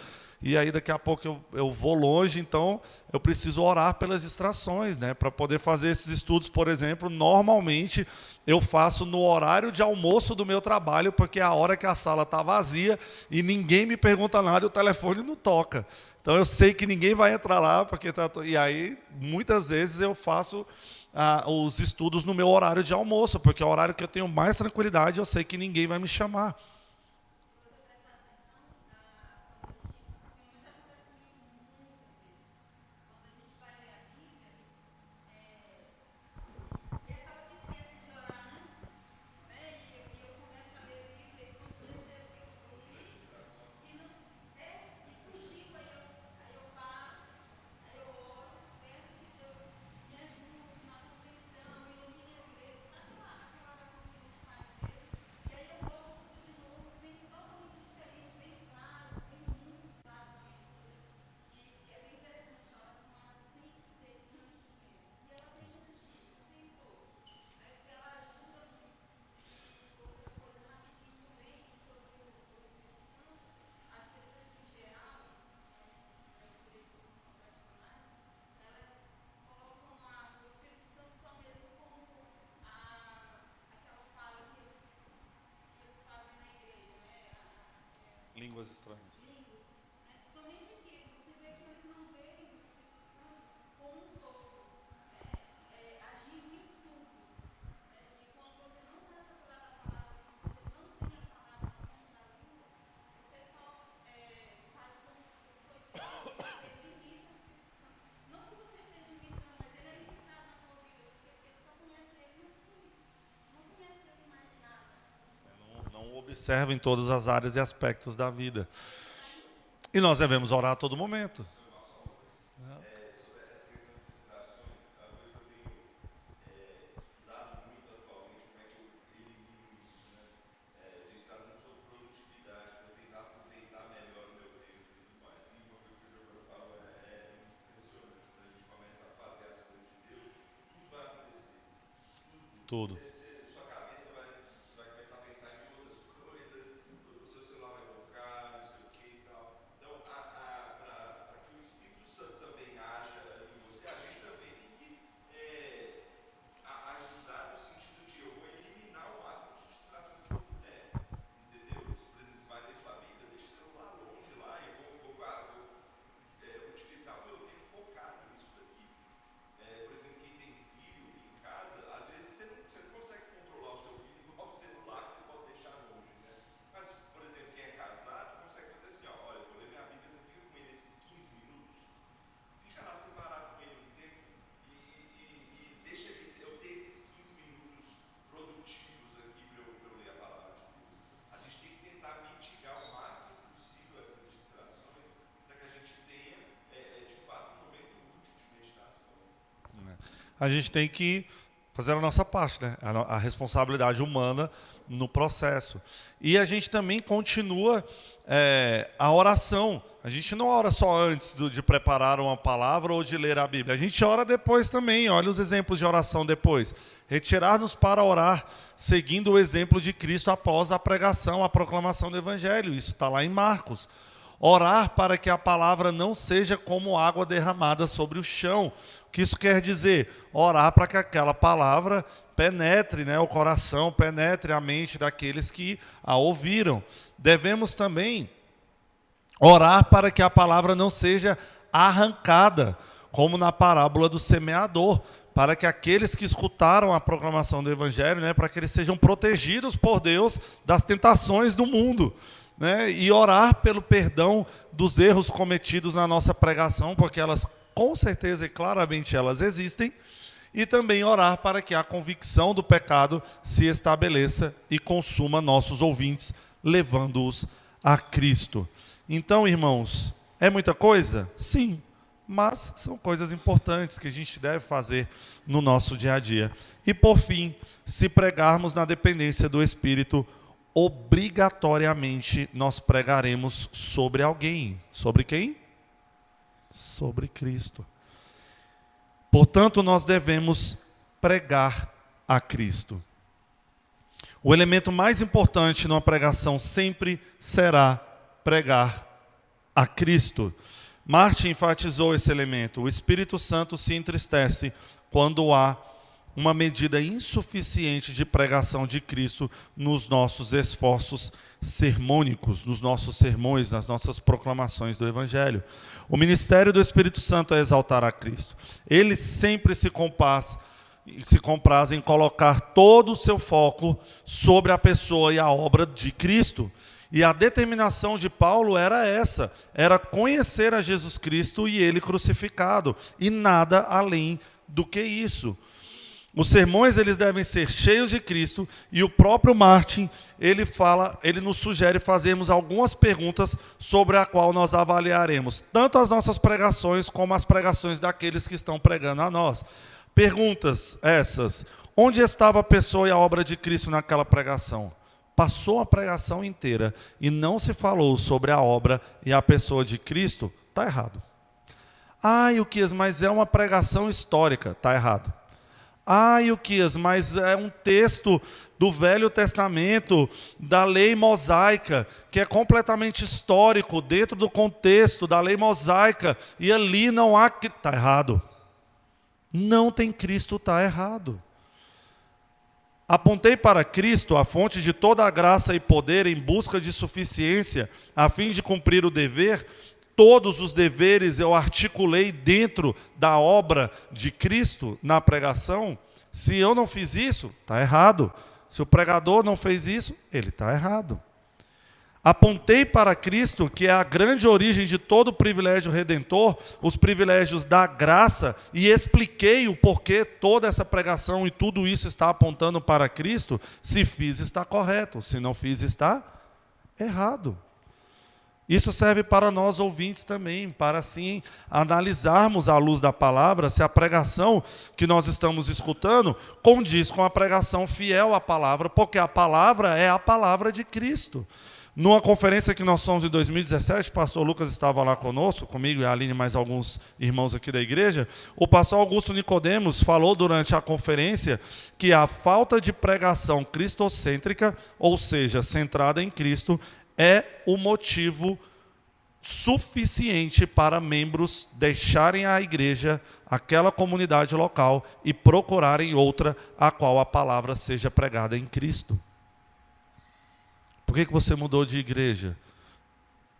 e aí daqui a pouco eu vou longe, então eu preciso orar pelas distrações, né? Para poder fazer esses estudos, por exemplo, normalmente eu faço no horário de almoço do meu trabalho, porque é a hora que a sala está vazia e ninguém me pergunta nada e o telefone não toca. Então eu sei que ninguém vai entrar lá, e aí muitas vezes eu faço os estudos no meu horário de almoço, porque é o horário que eu tenho mais tranquilidade, eu sei que ninguém vai me chamar. Línguas estranhas. Não observa em todas as áreas e aspectos da vida. E nós devemos orar a todo momento. Tudo. Sua cabeça vai começar a pensar em outras coisas, o seu celular vai tocar, não sei o que e tal. Então, para que o Espírito Santo também haja em você, a gente também tem que ajudar no sentido de eu vou eliminar o máximo de distrações que eu puder. Entendeu? Por exemplo, você vai ler sua Bíblia, deixa o celular longe lá e vou utilizar o meu tempo focado nisso daqui. Por exemplo, quem tem filho em casa, às vezes você não consegue controlar o seu filho igual o celular que você pode deixar longe, né? Mas, por exemplo, quem é casado consegue fazer assim, ó, olha, eu vou ler minha Bíblia, você fica com ele esses 15 minutos, fica lá separado com ele um tempo e deixa eu ter esses 15 minutos produtivos aqui para eu ler a palavra de Deus. A gente tem que tentar mitigar o máximo possível essas distrações para que a gente tenha, de fato, um momento útil de meditação. A gente tem que fazer a nossa parte, né? A responsabilidade humana no processo. E a gente também continua a oração. A gente não ora só antes de preparar uma palavra ou de ler a Bíblia. A gente ora depois também. Olha os exemplos de oração depois. Retirar-nos para orar, seguindo o exemplo de Cristo após a pregação, a proclamação do Evangelho. Isso está lá em Marcos. Orar para que a palavra não seja como água derramada sobre o chão. O que isso quer dizer? Orar para que aquela palavra penetre, né, o coração, penetre a mente daqueles que a ouviram. Devemos também orar para que a palavra não seja arrancada, como na parábola do semeador, para que aqueles que escutaram a proclamação do Evangelho, né, para que eles sejam protegidos por Deus das tentações do mundo. Né, e orar pelo perdão dos erros cometidos na nossa pregação, porque elas, com certeza e claramente, elas existem, e também orar para que a convicção do pecado se estabeleça e consuma nossos ouvintes, levando-os a Cristo. Então, irmãos, é muita coisa? Sim, mas são coisas importantes que a gente deve fazer no nosso dia a dia. E, por fim, se pregarmos na dependência do Espírito, obrigatoriamente nós pregaremos sobre alguém. Sobre quem? Sobre Cristo. Portanto, nós devemos pregar a Cristo. O elemento mais importante numa pregação sempre será pregar a Cristo. Martin enfatizou esse elemento. O Espírito Santo se entristece quando há uma medida insuficiente de pregação de Cristo nos nossos esforços sermônicos, nos nossos sermões, nas nossas proclamações do Evangelho. O ministério do Espírito Santo é exaltar a Cristo. Ele sempre se compraz em colocar todo o seu foco sobre a pessoa e a obra de Cristo. E a determinação de Paulo era essa, era conhecer a Jesus Cristo e ele crucificado, e nada além do que isso. Os sermões eles devem ser cheios de Cristo, e o próprio Martin, ele nos sugere fazermos algumas perguntas sobre a qual nós avaliaremos tanto as nossas pregações como as pregações daqueles que estão pregando a nós. Perguntas essas: onde estava a pessoa e a obra de Cristo naquela pregação? Passou a pregação inteira e não se falou sobre a obra e a pessoa de Cristo? Está errado. Uquias, mas é uma pregação histórica. Está errado. Uquias, mas é um texto do Velho Testamento, da lei mosaica, que é completamente histórico, dentro do contexto da lei mosaica, e ali não há... Está errado. Não tem Cristo, está errado. Apontei para Cristo, a fonte de toda a graça e poder, em busca de suficiência, a fim de cumprir o dever. Todos os deveres eu articulei dentro da obra de Cristo na pregação. Se eu não fiz isso, está errado. Se o pregador não fez isso, ele está errado. Apontei para Cristo, que é a grande origem de todo o privilégio redentor, os privilégios da graça, e expliquei o porquê toda essa pregação e tudo isso está apontando para Cristo. Se fiz, está correto. Se não fiz, está errado. Isso serve para nós ouvintes também, para assim analisarmos à luz da palavra se a pregação que nós estamos escutando condiz com a pregação fiel à palavra, porque a palavra é a palavra de Cristo. Numa conferência que nós fomos em 2017, o pastor Lucas estava lá conosco, comigo e a Aline e mais alguns irmãos aqui da igreja, o pastor Augusto Nicodemos falou durante a conferência que a falta de pregação cristocêntrica, ou seja, centrada em Cristo, é o motivo suficiente para membros deixarem a igreja, aquela comunidade local, e procurarem outra a qual a palavra seja pregada em Cristo. Por que você mudou de igreja?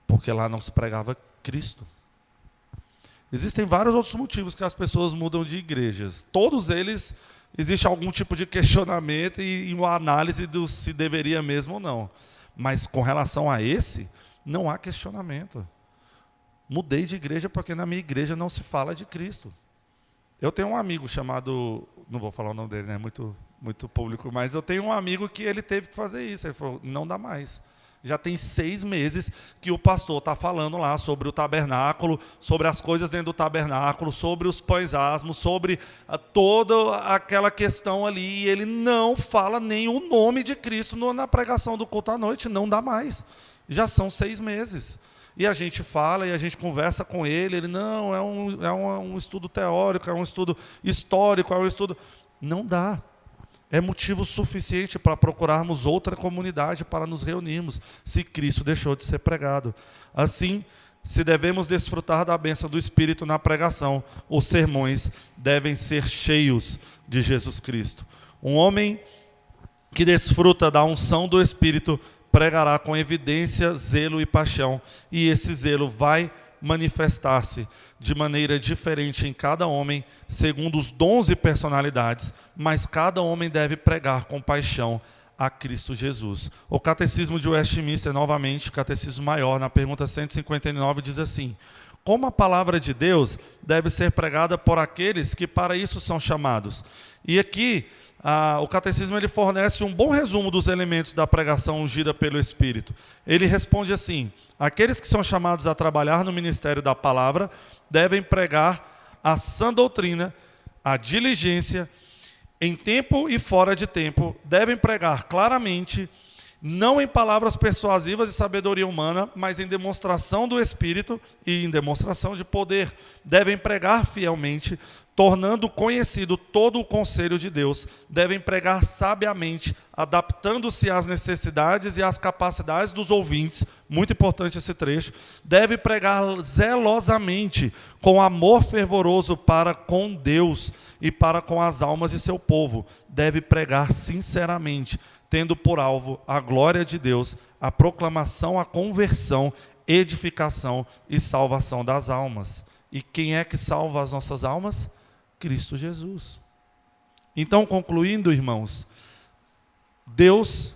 Porque lá não se pregava Cristo. Existem vários outros motivos que as pessoas mudam de igrejas. Todos eles, existe algum tipo de questionamento e uma análise do se deveria mesmo ou não. Mas com relação a esse, não há questionamento. Mudei de igreja porque na minha igreja não se fala de Cristo. Eu tenho um amigo chamado, não vou falar o nome dele, né? Muito público, mas eu tenho um amigo que ele teve que fazer isso. Ele falou, não dá mais. Já tem 6 meses que o pastor está falando lá sobre o tabernáculo, sobre as coisas dentro do tabernáculo, sobre os pães asmos, sobre toda aquela questão ali, e ele não fala nem o nome de Cristo na pregação do culto à noite, não dá mais. Já são 6 meses. E a gente fala e a gente conversa com ele não, é um estudo teórico, é um estudo histórico, é um estudo... Não dá. É motivo suficiente para procurarmos outra comunidade para nos reunirmos, se Cristo deixou de ser pregado. Assim, se devemos desfrutar da bênção do Espírito na pregação, os sermões devem ser cheios de Jesus Cristo. Um homem que desfruta da unção do Espírito pregará com evidência, zelo e paixão, e esse zelo vai manifestar-se de maneira diferente em cada homem, segundo os dons e personalidades, mas cada homem deve pregar com paixão a Cristo Jesus. O Catecismo de Westminster, novamente, Catecismo Maior, na pergunta 159, diz assim: como a palavra de Deus deve ser pregada por aqueles que para isso são chamados? E aqui, o Catecismo ele fornece um bom resumo dos elementos da pregação ungida pelo Espírito. Ele responde assim: aqueles que são chamados a trabalhar no ministério da palavra devem pregar a sã doutrina, a diligência, em tempo e fora de tempo, devem pregar claramente, não em palavras persuasivas de sabedoria humana, mas em demonstração do Espírito e em demonstração de poder. Devem pregar fielmente, tornando conhecido todo o conselho de Deus. Devem pregar sabiamente, adaptando-se às necessidades e às capacidades dos ouvintes. Muito importante esse trecho. Deve pregar zelosamente, com amor fervoroso para com Deus e para com as almas de seu povo. Deve pregar sinceramente, tendo por alvo a glória de Deus, a proclamação, a conversão, edificação e salvação das almas. E quem é que salva as nossas almas? Cristo Jesus. Então, concluindo, irmãos, Deus,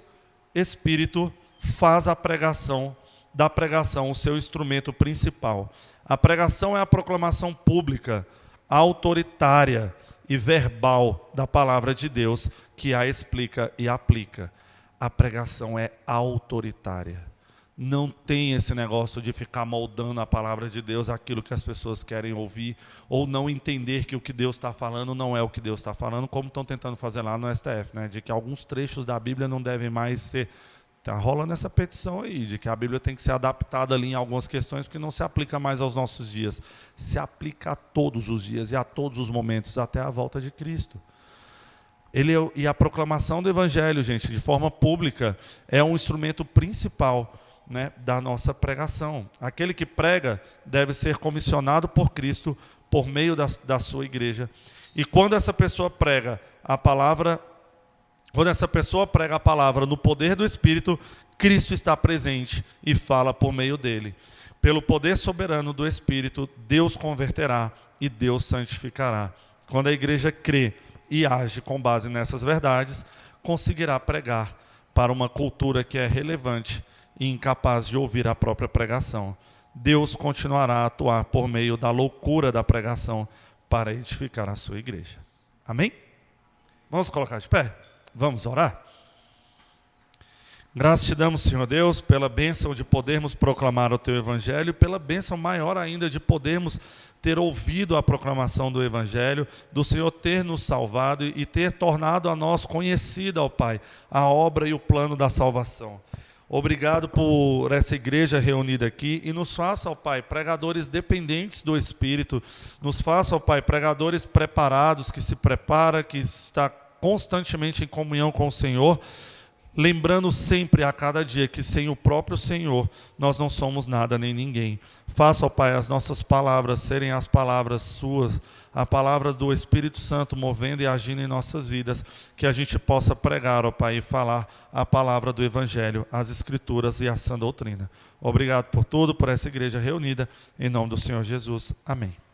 Espírito, faz a pregação, da pregação o seu instrumento principal. A pregação é a proclamação pública, autoritária e verbal da palavra de Deus, que a explica e aplica. A pregação é autoritária. Não tem esse negócio de ficar moldando a palavra de Deus àquilo que as pessoas querem ouvir, ou não entender que o que Deus está falando não é o que Deus está falando, como estão tentando fazer lá no STF, né? De que alguns trechos da Bíblia não devem mais ser... Está rolando essa petição aí, de que a Bíblia tem que ser adaptada ali em algumas questões, porque não se aplica mais aos nossos dias. Se aplica a todos os dias e a todos os momentos, até a volta de Cristo. E a proclamação do Evangelho, gente, de forma pública, é um instrumento principal, né, da nossa pregação. Aquele que prega deve ser comissionado por Cristo por meio da sua igreja. E quando essa pessoa prega a palavra, no poder do Espírito, Cristo está presente e fala por meio dele. Pelo poder soberano do Espírito, Deus converterá e Deus santificará. Quando a igreja crê e age com base nessas verdades, conseguirá pregar para uma cultura que é relevante e incapaz de ouvir a própria pregação. Deus continuará a atuar por meio da loucura da pregação para edificar a sua igreja. Amém? Vamos colocar de pé? Vamos orar? Graças te damos, Senhor Deus, pela bênção de podermos proclamar o Teu Evangelho, pela bênção maior ainda de podermos ter ouvido a proclamação do Evangelho, do Senhor ter nos salvado e ter tornado a nós conhecida, ó Pai, a obra e o plano da salvação. Obrigado por essa igreja reunida aqui e nos faça, ó Pai, pregadores dependentes do Espírito. Nos faça, ó Pai, pregadores preparados, que se prepara, que está constantemente em comunhão com o Senhor, lembrando sempre a cada dia que sem o próprio Senhor nós não somos nada nem ninguém. Faça, ó Pai, as nossas palavras serem as palavras suas, a palavra do Espírito Santo movendo e agindo em nossas vidas, que a gente possa pregar, ó Pai, e falar a palavra do Evangelho, as Escrituras e a sã doutrina. Obrigado por tudo, por essa igreja reunida, em nome do Senhor Jesus. Amém.